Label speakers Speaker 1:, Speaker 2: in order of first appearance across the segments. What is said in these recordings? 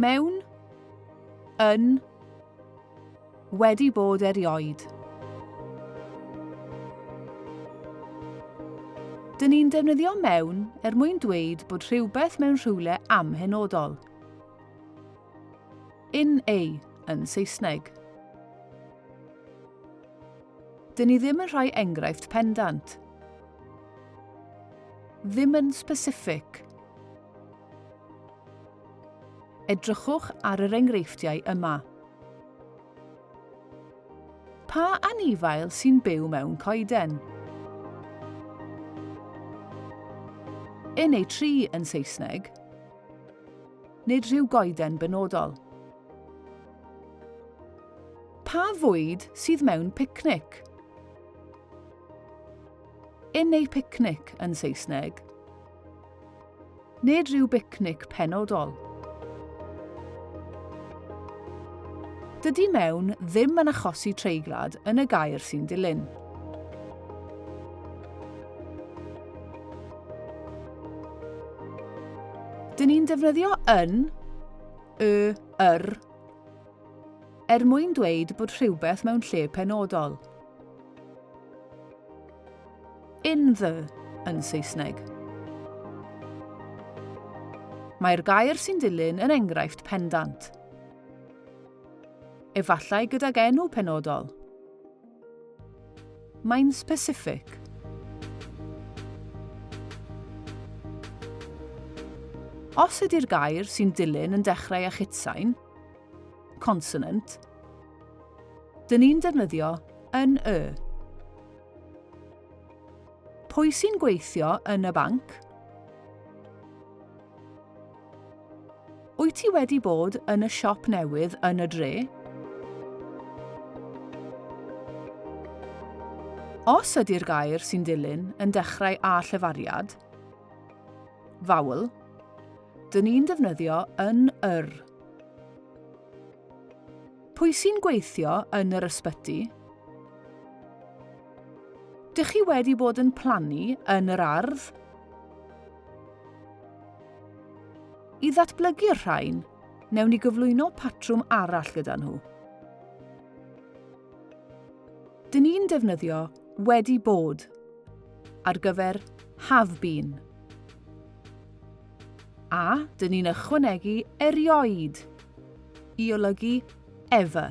Speaker 1: mewn, yn, wedi bod erioed. Dyn ni'n defnyddio mewn mwyn dweud bod rhywbeth mewn rhywle amhenodol. In a yn Saesneg. Dyn ni ddim yn rhoi enghraifft pendant. Ddim yn specific. Edrychwch ar yr enghreifftiau yma. Pa anifail sy'n byw mewn coeden? In a tree yn Saesneg, nid rhyw goeden benodol. Pa fwyd sydd mewn picnic? In a picnic yn Saesneg, nid rhyw bicnic penodol. Dydy mewn ddim yn achosi treiglad yn y gair sy'n dilyn. Dyn ni'n defnyddio yn, mwyn dweud bod rhywbeth mewn lle penodol. In the yn Saesneg. Mae'r gair sy'n dilyn yn enghraifft pendant. Efallai gydag enw penodol. Mae'n specific. Os ydy'r gair sy'n dilyn yn dechrau â chytsain, consonant, dyn ni'n defnyddio yn y. Pwy sy'n gweithio yn y banc? Wyt ti wedi bod yn y siop newydd yn y dre? Os ydy'r gair sy'n dilyn yn dechrau â llyfariad, vowel, dyn ni'n defnyddio yn yr. Pwy sy'n gweithio yn yr ysbyty? Dych chi wedi bod yn plannu yn yr ardd? I ddatblygu'r rhain, newn ni gyflwyno patrwm arall gyda nhw. Dyn ni'n defnyddio wedi bod ar gyfer have been. A dyn ni'n ychwanegu erioed i olygu ever.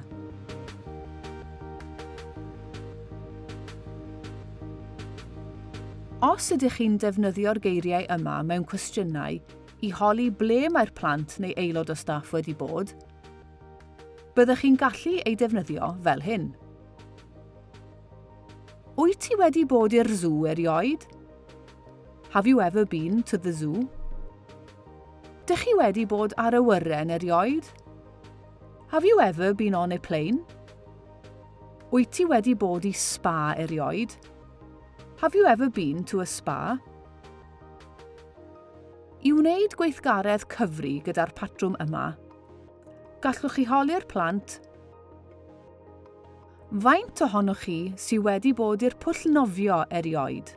Speaker 1: Os ydych chi'n defnyddio'r geiriau yma mewn cwestiynau i holi ble mae'r plant neu aelod o staff wedi bod, byddwch chi'n gallu ei defnyddio fel hyn. Wyt ti wedi bod i'r zoo erioed? Have you ever been to the zoo? Dych chi wedi bod ar awyren erioed? Have you ever been on a plane? Wyt ti wedi bod i spa erioed? Have you ever been to a spa? I wneud gweithgaredd cyfri gyda'r patrwm yma, gallwch chi holi'r plant. Faint ohonoch chi sydd wedi bod i'r pwll nofio erioed?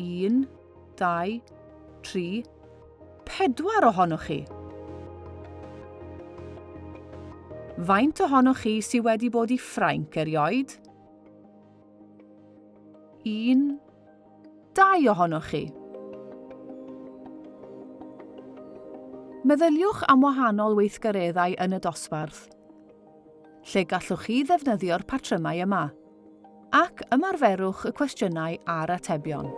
Speaker 1: 1, 2, 3, 4 ohonoch chi. Faint ohonoch chi sydd wedi bod i Ffrainc erioed? 1, 2 ohonoch chi. Meddyliwch am wahanol weithgareddau yn y dosbarth, lle gallwch chi ddefnyddio'r patrymau yma, ac ymarferwch y cwestiynau a'r atebion.